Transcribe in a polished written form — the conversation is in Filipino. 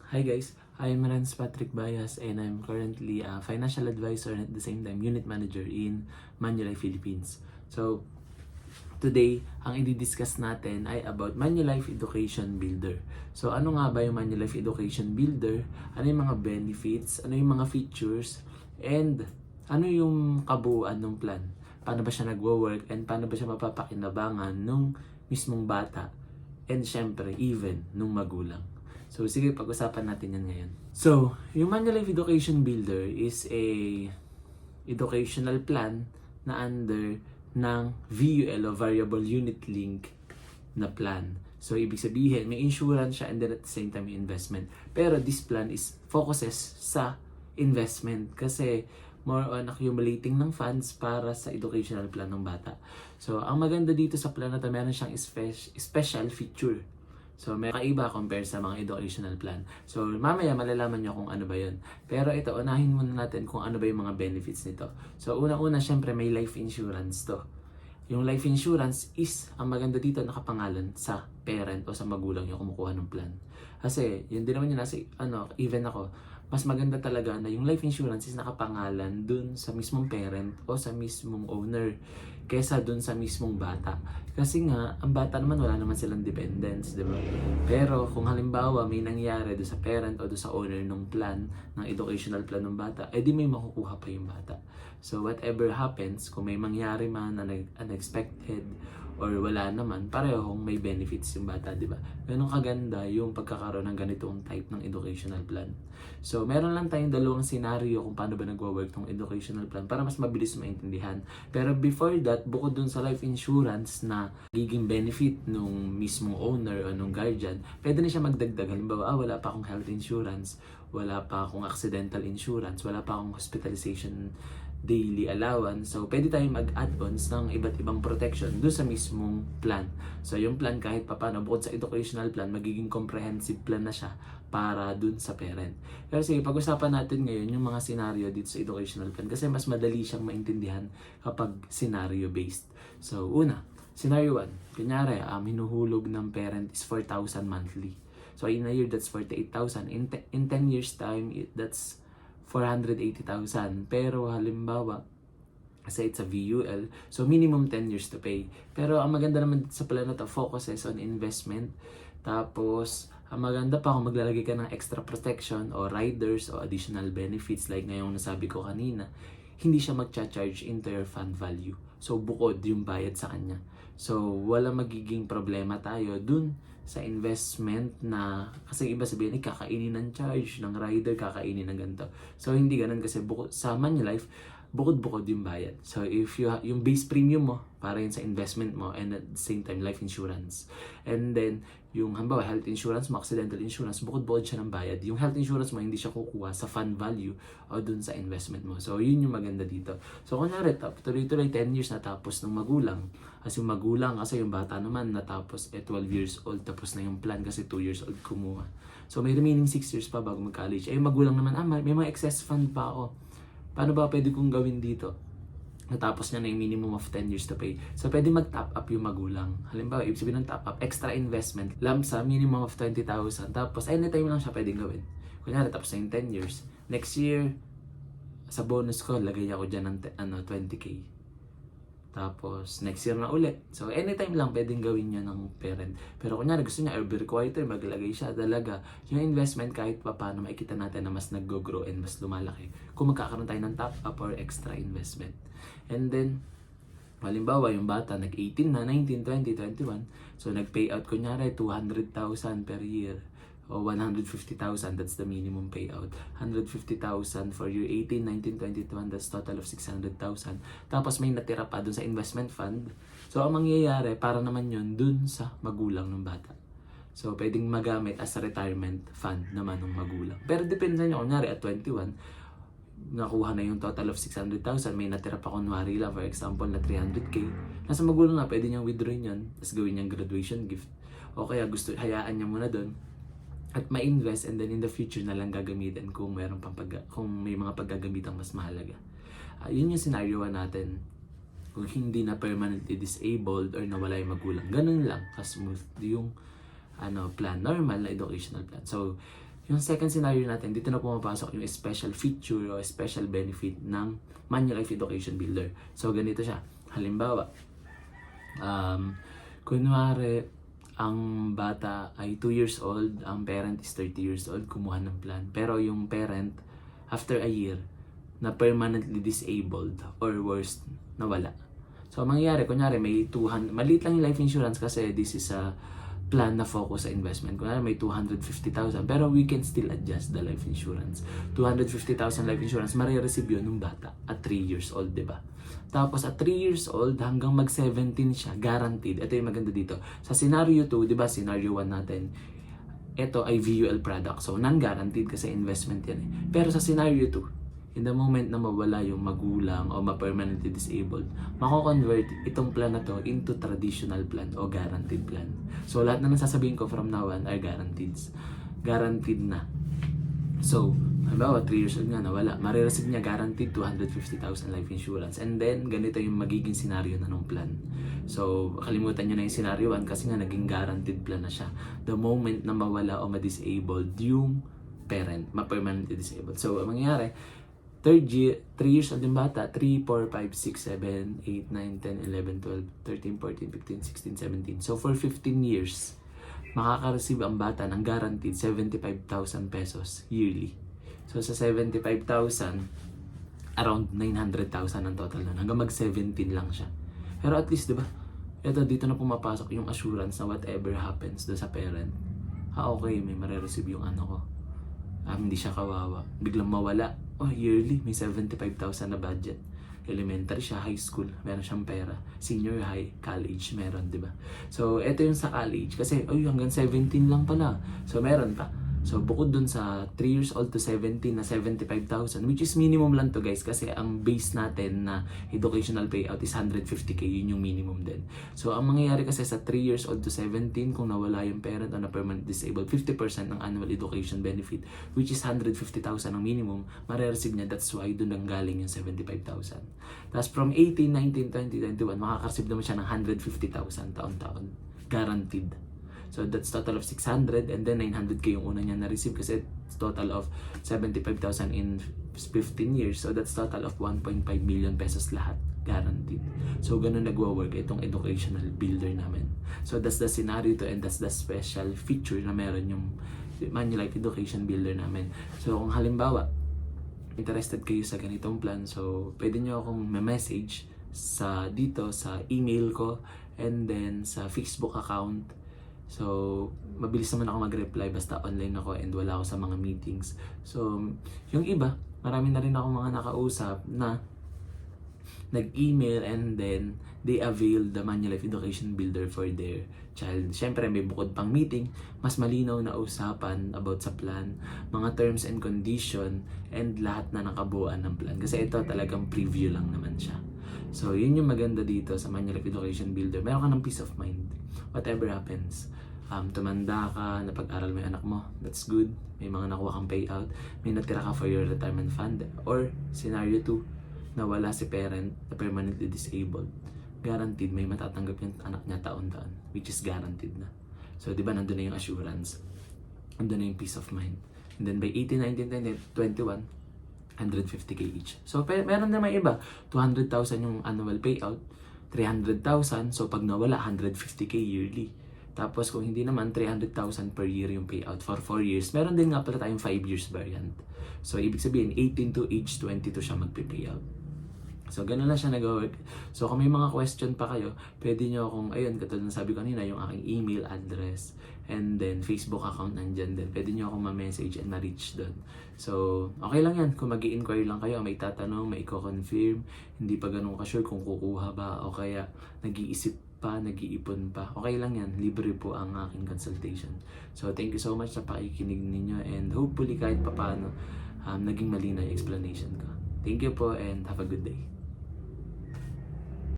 Hi guys, I'm Rans Patrick Bayas and I'm currently a financial advisor and at the same time unit manager in Manulife Philippines. So, today, ang i-discuss natin ay about Manulife Education Builder. So, ano nga ba yung Manulife Education Builder? Ano yung mga benefits? Ano yung mga features? And ano yung kabuuan ng plan? Paano ba siya nagwo-work? And paano ba siya mapapakinabangan nung mismong bata? And syempre, even nung magulang. So, sige, pag-usapan natin yan ngayon. So, yung Manulife Education Builder is a educational plan na under ng VUL o Variable Unit Link na plan. So, ibig sabihin, may insurance siya and then at the same time may investment. Pero this plan is focuses sa investment kasi more on accumulating ng funds para sa educational plan ng bata. So, ang maganda dito sa plan na to, meron siyang special feature. So, may kaiba compare sa mga educational plan. So, mamaya malalaman nyo kung ano ba yun. Pero ito, unahin muna natin kung ano ba yung mga benefits nito. So, una-una, syempre may life insurance to. Yung life insurance is, ang maganda dito, nakapangalan sa parent o sa magulang yung kumukuha ng plan. Kasi, yun din naman yun nasa, even ako, mas maganda talaga na yung life insurance is nakapangalan dun sa mismong parent o sa mismong owner kesa dun sa mismong bata. Kasi nga, ang bata naman wala naman silang dependents, di ba? Pero kung halimbawa may nangyari do sa parent o do sa owner ng plan, ng educational plan ng bata, edi may makukuha pa yung bata. So whatever happens, kung may mangyari man na unexpected or wala naman, parehong may benefits yung bata, di ba? Ganun kaganda yung pagkakaroon ng ganitong type ng educational plan. So, meron lang tayong dalawang scenario kung paano ba nagwo-work tong educational plan para mas mabilis maintindihan. Pero before that, bukod dun sa life insurance na giging benefit nung mismong owner o nung guardian, pwede na siya magdagdag. Halimbawa, wala pa akong health insurance, wala pa akong accidental insurance, wala pa akong hospitalization daily allowance. So, pwede tayong mag-add-ons ng iba't ibang protection doon sa mismong plan. So, yung plan kahit papano, bukod sa educational plan, magiging comprehensive plan na siya para dun sa parent. Kasi pag-usapan natin ngayon yung mga scenario dito sa educational plan kasi mas madali siyang maintindihan kapag scenario-based. So, una, scenario 1. Kunyari, hinuhulog ng parent is 4,000 monthly. So, in a year, that's 48,000. In 10 years time, that's 480,000. Pero halimbawa, kasi it's a VUL, so minimum 10 years to pay. Pero ang maganda naman sa plan na to, focuses on investment. Tapos, ang maganda pa kung maglalagay ka ng extra protection o riders o additional benefits like ngayong nasabi ko kanina, hindi siya magcha-charge into your fund value. So, bukod yung bayad sa kanya. So, wala magiging problema tayo dun sa investment na, kasi iba sabihin, kakainin ng charge, ng rider, kakainin ng ganito. So, hindi ganun kasi bukod sa Manulife, bukod-bukod yung bayad. So, if yung base premium mo, para yun sa investment mo, and at the same time, life insurance. And then, yung halimbawa, health insurance mo, accidental insurance, bukod-bukod siya ng bayad. Yung health insurance mo, hindi siya kukuha sa fund value o dun sa investment mo. So, yun yung maganda dito. So, kunyari, tuloy-tuloy 10 years natapos ng magulang. Kasi yung magulang, kasi yung bata naman natapos 12 years old, tapos na yung plan kasi 2 years old kumuha. So, may remaining 6 years pa bago mag-college. Yung magulang naman, may mga excess fund pa ako. Paano ba pwede kong gawin dito? Natapos niya na yung minimum of 10 years to pay. So, pwede mag-top up yung magulang. Halimbawa, ibig sabihin ng top up, extra investment, lump sum, minimum of 20,000. Tapos, anytime lang siya pwedeng gawin. Kunyari, tapos na yung 10 years. Next year, sa bonus ko, lagay ako dyan ng 20K. Tapos, next year na ulit. So, anytime lang pwedeng gawin niya ng parent. Pero kunyari gusto niya every quarter, maglagay siya talaga. Yung investment kahit pa paano makikita natin na mas nag-grow and mas lumalaki. Kung magkakaroon tayo ng top up or extra investment. And then, halimbawa, yung bata nag-18 na, 19, 20, 21. So, nag-payout kunyari 200,000 per year. O 150,000, that's the minimum payout. 150,000 for year 18, 19, 21, that's total of 600,000. Tapos may natira pa dun sa investment fund. So, ang mangyayari, para naman yun dun sa magulang ng bata. So, pwedeng magamit as a retirement fund naman ng magulang. Pero depende nyo, kunyari at 21, nakuha na yung total of 600,000, may natira pa kunwari lang, for example, na 300K. Nasa magulang na, pwede niyang withdrawin yun, tapos gawin niyang graduation gift. O kaya gusto, hayaan niya muna dun, at ma-invest and then in the future na lang gagamitin kung mayroon kung may mga paggagamitang mas mahalaga. Yun yung scenario natin kung hindi na permanently disabled or nawala yung magulang. Ganun lang ka-smooth yung plan, normal na educational plan. So, Yung second scenario natin, dito na pumapasok yung special feature o special benefit ng Manulife Education Builder. So, ganito siya. Halimbawa, kunwari, ang bata ay 2 years old, ang parent is 30 years old, kumuha ng plan. Pero yung parent, after a year, na permanently disabled or worse, nawala. So, ang mangyayari, kunyari, may 200, maliit lang yung life insurance kasi this is a plan na focus sa investment. Kunyari, may 250,000, pero we can still adjust the life insurance. 250,000 life insurance, marireceive yun ng bata at 3 years old, di ba? Tapos, at 3 years old, hanggang mag-17 siya, guaranteed. Ito yung maganda dito. Sa scenario 2, di ba, scenario 1 natin, ito ay VUL product. So, non-guaranteed kasi investment yan eh. Pero sa scenario 2, in the moment na mawala yung magulang o ma-permanently disabled, mako-convert itong plan na to into traditional plan o guaranteed plan. So, lahat na nasasabihin ko from now on are guaranteed. Guaranteed na. So, halimbawa, 3 years old nga nawala, marireceive niya guaranteed 250,000 life insurance. And then, ganito yung magiging scenario na ng plan. So, kalimutan nyo na yung scenario 1 kasi nga naging guaranteed plan na siya. The moment na mawala o ma-disabled yung parent, ma-permanently disabled. So, ang mangyayari, 3 years old yung bata, 3, 4, 5, 6, 7, 8, 9, 10, 11, 12, 13, 14, 15, 16, 17. So for 15 years, makaka-receive ang bata ng guaranteed 75,000 pesos yearly. So sa 75,000, around 900,000 ang total nun. Hanggang mag-17 lang siya. Pero at least, di ba? Dito na pumapasok yung assurance na whatever happens do sa parent. Okay, may marireceive yung ano ko. Hindi siya kawawa. Biglang mawala. Yearly, may 75,000 na budget. Elementary siya, high school, meron siyang pera. Senior high, college, meron, di ba? So, ito yung sa college. Kasi, hanggang 17 lang pala. So, meron pa. So, bukod dun sa 3 years old to 17 na 75,000, which is minimum lang to guys, kasi ang base natin na educational payout is 150k, yun yung minimum din. So, ang mangyayari kasi sa 3 years old to 17, kung nawala yung parent o na permanent disabled, 50% ng annual education benefit, which is 150,000 ang minimum, marireceive niya. That's why dun ang galing yung 75,000. Tapos from 18, 19, 20, 21, makaka-receive naman siya ng 150,000 taon-taon. Guaranteed. So that's total of 600 and then 900k yung una niya na-receive kasi it's total of 75,000 in 15 years. So that's total of 1.5 million pesos lahat. Guaranteed. So ganun nagwa-work itong educational builder namin. So that's the scenario to and that's the special feature na meron yung Manulife Education Builder namin. So kung halimbawa, interested kayo sa ganitong plan, so pwede nyo akong ma-message dito sa email ko and then sa Facebook account. So, mabilis naman ako mag-reply basta online ako and wala ako sa mga meetings. So, yung iba, marami na rin ako mga nakausap na nag-email and then they avail the Manulife Education Builder for their child. Siyempre, may bukod pang meeting, mas malinaw na usapan about sa plan, mga terms and condition, and lahat na nakabuuan ng plan. Kasi ito talagang preview lang naman siya. So, yun yung maganda dito sa Manulife Education Builder. Meron ka ng peace of mind. Whatever happens. Tumanda ka, napag-aral mo yung anak mo, that's good. May mga nakuha kang payout. May natira ka for your retirement fund. Or, scenario 2, nawala si parent na permanently disabled. Guaranteed, may matatanggap yung anak niya taon-taon. Which is guaranteed na. So, di ba, nandun na yung assurance. Nandun na yung peace of mind. And then, by 18, 19, 20, 21, 150k each. So, meron na may iba. 200,000 yung annual payout. 300,000. So, pag nawala, 150k yearly. Tapos, kung hindi naman, 300,000 per year yung payout for 4 years. Meron din nga pala tayong 5 years variant. So, ibig sabihin, 18 to age 22 siya magpipayout. So, ganun na siya nag-work. So, kung may mga question pa kayo, pwede nyo akong, ayun, katulad na sabi ko kanina, yung aking email address, and then Facebook account nandyan din. Pwede nyo akong ma-message and ma-reach doon. So, okay lang yan. Kung mag-i-inquire lang kayo, may tatanong, may i-confirm, hindi pa ganun ka-sure kung kukuha ba, o kaya nag-iisip pa, nag-iipon pa. Okay lang yan. Libre po ang aking consultation. So, thank you so much sa pakikinig ninyo, and hopefully kahit papaano, naging malinaw yung explanation ko. Thank you po, and have a good day.